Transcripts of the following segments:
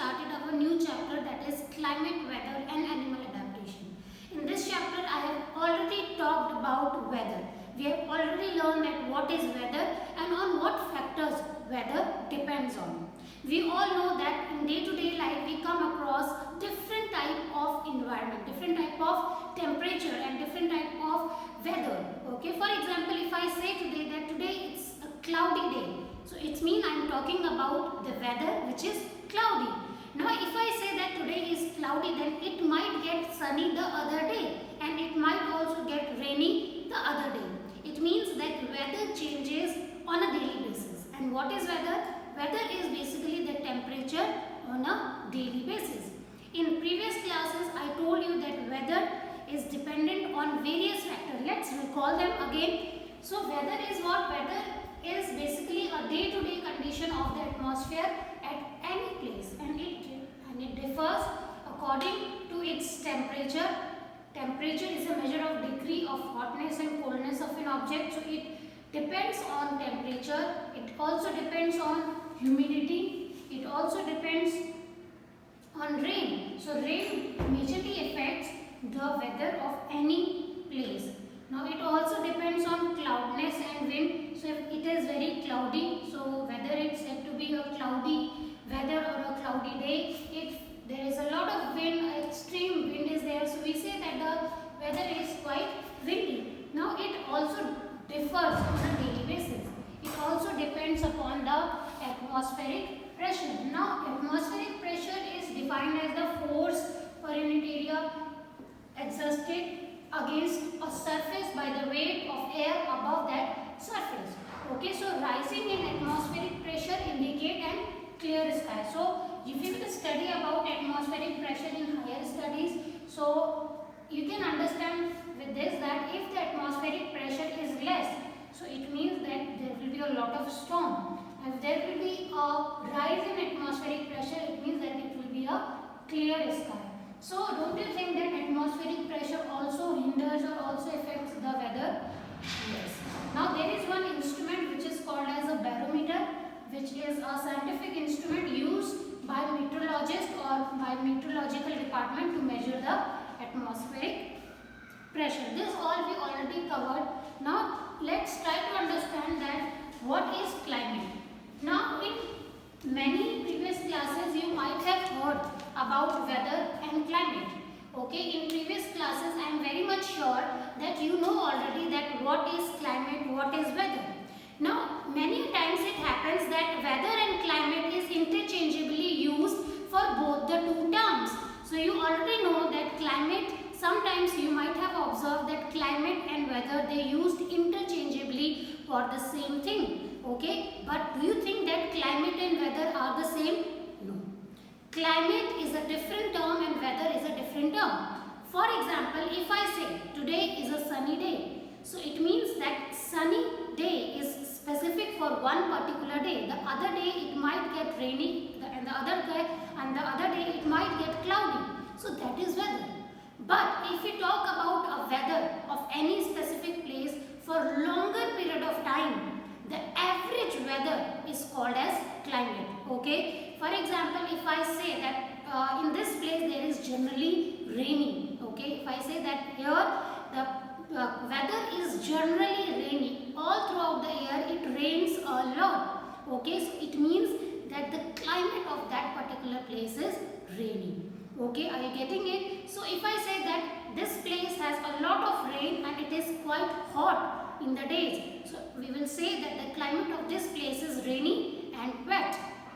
started our new chapter, that is climate, weather and animal adaptation. In this chapter I have already talked about weather. We have already learned that what is weather and on what factors weather depends on. We all know that in day-to-day life we come across different type of environment, different type of temperature and different type of weather. Okay, for example, if I say today that today it's a cloudy day, so it means I am talking about the weather which is cloudy. Now if I say that today is cloudy, then it might get sunny the other day and it might also get rainy the other day. It means that weather changes on a daily basis. And what is weather? Weather is basically the temperature on a daily basis. In previous classes I told you that weather is dependent on various factors. Let's recall them again. So weather is what? Weather is basically a day-to-day condition of the atmosphere at any place, and it differs according to its temperature. Temperature is a measure of degree of hotness and coldness of an object, so it depends on temperature. It also depends on humidity. It also depends on rain. So rain majorly affects the weather of any place. Now it also depends on cloudness and wind. So if it is very cloudy, so whether it's said to be a cloudy weather or a cloudy day, if there is a lot of wind, extreme wind is there, so we say that the weather is quite windy. Now it also differs on a daily basis. It also depends upon the atmospheric pressure. Now atmospheric pressure is defined as the force per unit area exerted against a surface by the weight of air above that surface. Okay, so rising in atmospheric pressure indicate an clear sky. So if you will study about atmospheric pressure in higher studies, so you can understand with this that if the atmospheric pressure is less, so it means that there will be a lot of storm. If there will be a rise in atmospheric pressure, it means that it will be a clear sky. So don't you think that atmospheric pressure also hinders or also affects the weather? Yes. Now there is one instrument which is called as a barometer, which is a scientific instrument used by meteorologists or by meteorological department to measure the atmospheric pressure. This all we already covered. Now let's try to understand that what is climate. Now in many previous classes you might have heard about weather and climate. Okay, in previous classes I am very much sure that you know already that what is climate, what is weather. Now many times it happens that weather and climate is interchangeably used for both the two terms. So you already know that climate, sometimes you might have observed that climate and weather, they used interchangeably for the same thing. Okay, but do you think that climate and weather are the same? No. Climate is a different term and weather is a different term. For example, if I say today is a sunny day, so it means that sunny day is specific for one particular day. The other day it might get rainy, and the other day it might get cloudy. So that is weather. But if we talk about a weather of any specific place for longer period of time, the average weather is called as climate. Okay. For example, if I say that in this place there is generally rainy. Okay. If I say that here the weather is generally rainy, all throughout the year it rains a lot. Okay. So it means that the climate of that particular place is rainy. Okay, are you getting it? So if I say that this place has a lot of rain and it is quite hot in the days, so we will say that the climate of this place is rainy and wet.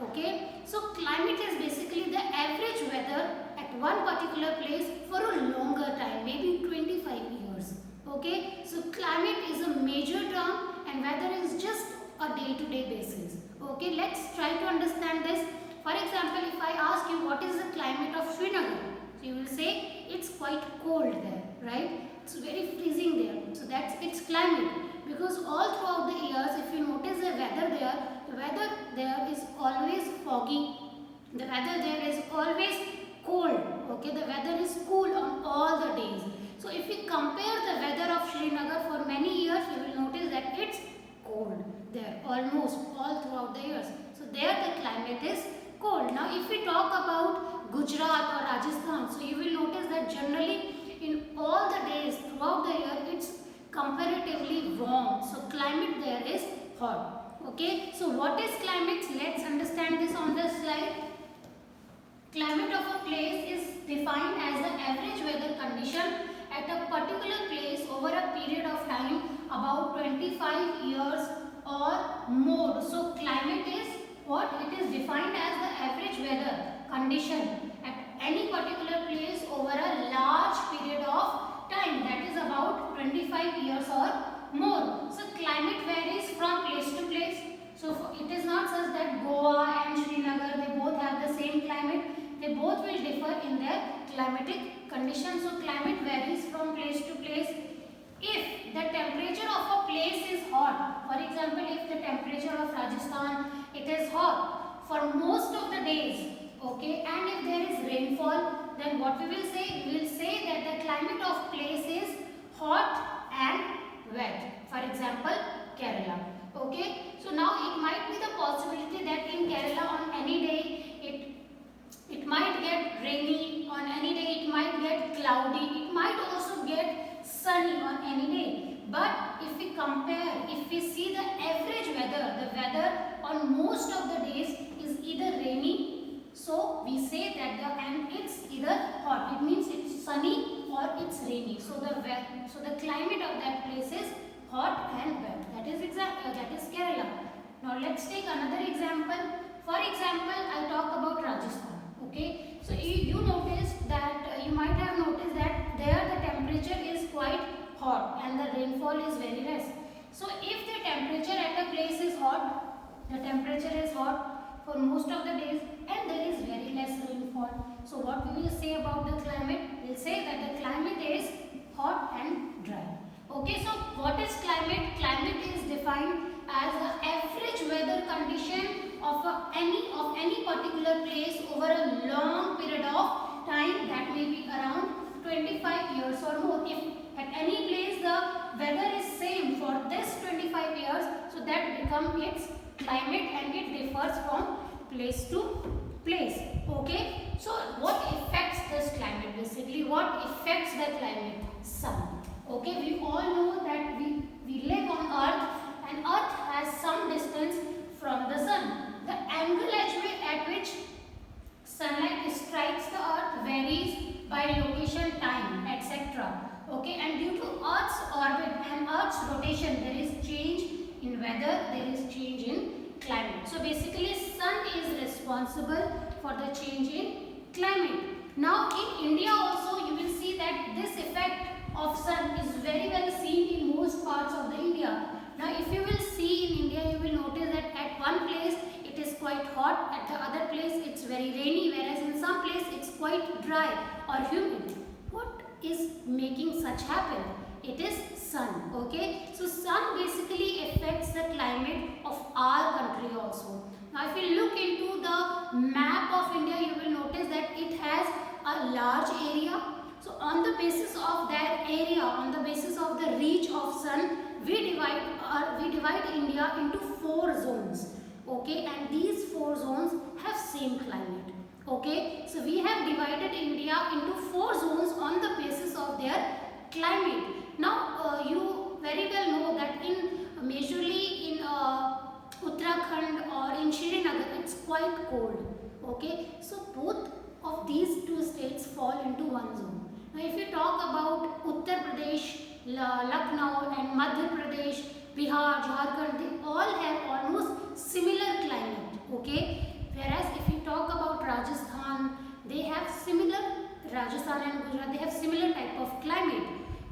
Okay, so climate is basically the average weather at one particular place for a longer time, maybe 25 years. Okay, so climate is a major term and weather is just a day-to-day basis. Okay, let's try to understand this. For example, if I ask you what is the climate of Srinagar, so you will say it's quite cold there, right? It's very freezing there. So that's its climate. Because all throughout the years, if you notice the weather there is always foggy. The weather there is always cold. Okay, the weather is cool on all the days. So if we compare the weather of Srinagar for many years, you will notice that it's cold there almost all throughout the years. So there the climate is cold. Now if we talk about Gujarat or Rajasthan, so you will notice that generally in all the days throughout the year it's comparatively warm. So climate there is hot. Okay, so what is climate? Let's understand this on the slide. Climate of a place is defined as the average weather condition at a particular place over a period of time about 25 years or more. So climate is what? It is defined as the average weather condition at any particular place over a large period of time, that is about 25 years or more. So climate varies from place to place. So it is not such that Goa and Srinagar, they both have the same climate. They both will differ in their climatic conditions. So climate varies from place to place. If the temperature of a place is hot, for example, if the temperature of Rajasthan, it is hot for most of the days, okay, and if there is rainfall, then what we will say? We will say that the climate of place is hot and wet. For example, Kerala. Okay, so now it might be the possibility that in Kerala on any day it might get rainy, on any day it might get cloudy, it might also get sunny on any day. But if we compare, if we see the average weather, the weather on most of the days is either rainy, so we say that and it's either hot, it means it's sunny or it's rainy. So the climate of that place is hot and wet. That is Kerala. Now let's take another example. For example, I talk about Rajasthan. Okay, so you notice that you might have noticed that there the temperature is quite hot and the rainfall is very less. So if the temperature at a place is hot, the temperature is hot for most of the days and there is very less rainfall. So what we will say about the climate? We will say that the climate is hot and dry. Okay, so what is climate? Climate is defined as the average weather condition of any particular place over a long period of time, that may be around 25 years or more. If at any place the weather is same for this 25 years, so that becomes its climate and it differs from place to place. Okay, so what affects this climate? Basically, what affects the climate? Sun. Okay, we all know that we live on earth and earth has some distance from the sun. The angle at which sunlight strikes the earth varies by location, time, etc. Okay, and due to earth's orbit and earth's rotation, there is change in weather, there is change in climate. So basically sun is responsible for the change in climate. Now in India also you will see that this effect of sun is very well seen in most parts of the India. Now if you will see in India, you will notice that at one place it is quite hot, at the other place it's very rainy, whereas in some place it's quite dry or humid. What is making such happen? It is sun. Okay, so sun basically affects the climate of our country also. Now if you look into the map of India, you will notice that it has a large area. So on the basis of that area, on the basis of the reach of sun, we divide India into 4 zones. Okay, and these 4 zones have same climate. Okay, so we have divided India into 4 zones on the basis of their climate. Now you very well know that in majorly in Uttarakhand or in Srinagar it's quite cold. Okay, so both of these 2 states fall into one zone. Now if you talk about Uttar Pradesh, Lucknow and Madhya Pradesh, Bihar, Jharkhand, they all have almost similar climate. Okay, whereas if you talk about Rajasthan, they have similar, Rajasthan and Gujarat, they have similar type of climate.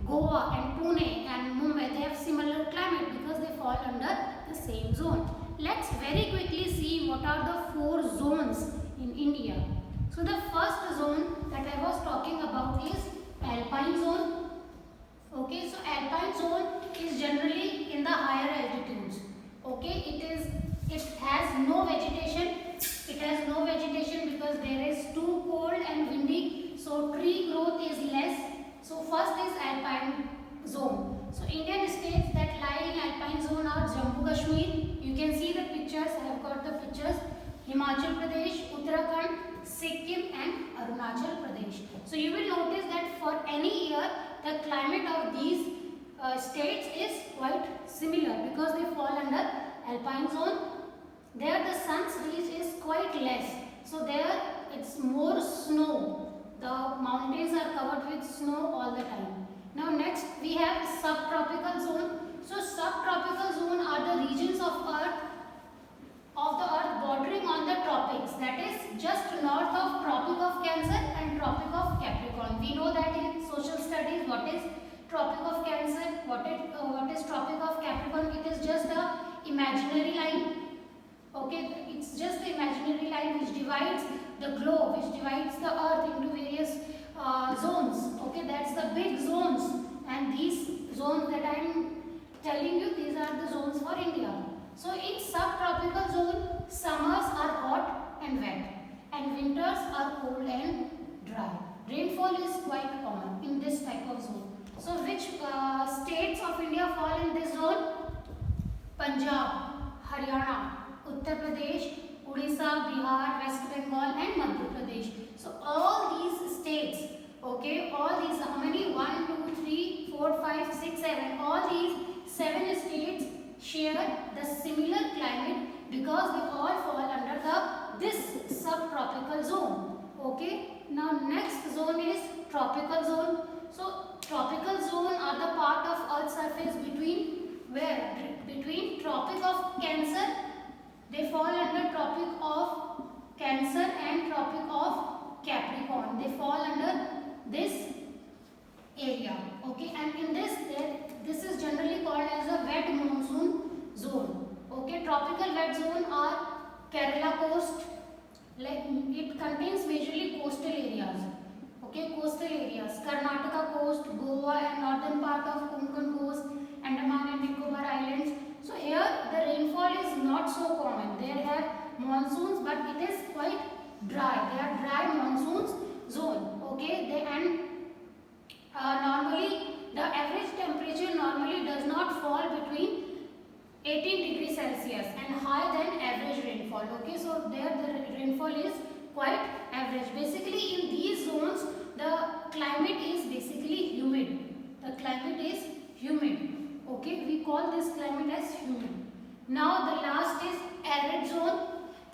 Goa and Pune and Mumbai, they have similar climate because they fall under the same zone. Let's very quickly see what are the 4 zones in India. So the first zone that I was talking about is Alpine zone. Okay, so Alpine zone is generally in the higher altitudes. Okay, it has no vegetation. It has no vegetation because there is too cold and windy. So tree growth is less. So first is Alpine zone. So Indian states that lie in Alpine zone are Jammu Kashmir. You can see the pictures. I have got the pictures. Himachal Pradesh, Uttarakhand, Sikkim and Arunachal Pradesh. So you will notice that for any year the climate of these states is quite similar because they fall under alpine zone. There the sun's reach is quite less, so there it's more snow. The mountains are covered with snow all the time. Now next we have subtropical zone. So subtropical zone are the regions of the earth bordering on the tropics, that is just north of Tropic of Cancer and Tropic of Capricorn. We know that in social studies what is Tropic of Cancer, what is Tropic of Capricorn. It is just a imaginary line. Okay, it's just the imaginary line which divides the globe, which divides the earth into various zones. Okay, that's the big zones, and these zones that I am telling you, these are the zones for India. So in subtropical zone, summers are hot and wet and winters are cold and dry. Rainfall is quite common in this type of zone. So which states of India fall in this zone? Punjab, Haryana, Uttar Pradesh, Odisha, Bihar, West Bengal and Madhya Pradesh. So all these states, okay, all these, how many? 1, 2, 3, 4, 5, 6, 7. All these 7 states share the similar climate because they all fall under this subtropical zone. Okay. Now next zone is tropical zone. So tropical zone are the part of Earth's surface between where? Between Tropic of Cancer. They fall under Tropic of Cancer and Tropic of Capricorn. They fall under this area. Okay, and in this is generally called as a wet monsoon zone. Okay, tropical wet zone are Kerala coast. Like it contains majorly coastal areas. Okay, coastal areas. Karnataka coast, Goa and northern part of Konkan coast, Andaman and Nicobar Islands. So here the rainfall is not so common. They have monsoons, but it is quite dry. They are dry monsoons zone. Okay, normally the average temperature normally does not fall between 18 degrees Celsius and higher than average rainfall. Okay, so there the rainfall is quite average. Basically in these zones the climate is basically humid. The climate is humid. Okay, we call this climate as humid. Now the last is arid zone.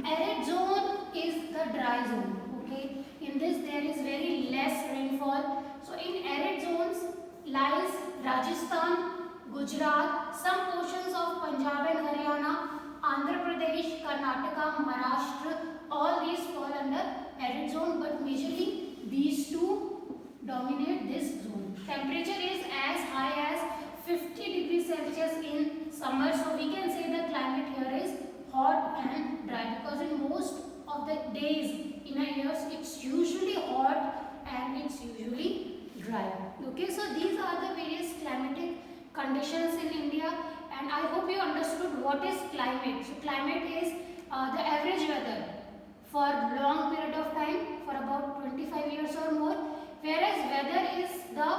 Arid zone is the dry zone. Okay, in this there is very less rainfall. So in arid zones lies Rajasthan, Gujarat, some portions of Punjab and Haryana, Andhra Pradesh, Karnataka, Maharashtra. All these fall under arid zone, but majorly these two dominate this zone. Temperature is as high as 50 degrees Celsius in summer. So we can say the climate here is hot and dry because in most of the days in a year it's usually hot and it's usually dry. Okay, so these are the various climatic conditions in India, and I hope you understood what is climate. So climate is the average weather for long period of time for about 25 years or more, whereas weather is the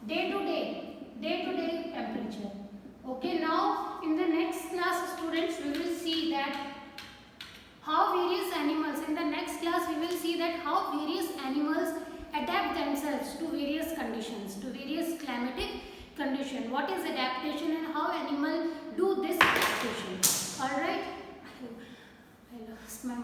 day-to-day temperature. Okay, now in the next class students we will see that how various animals, in the next class we will see that how various animals adapt themselves to various conditions, to various climatic condition. What is adaptation and how animal do this adaptation. Alright, I lost my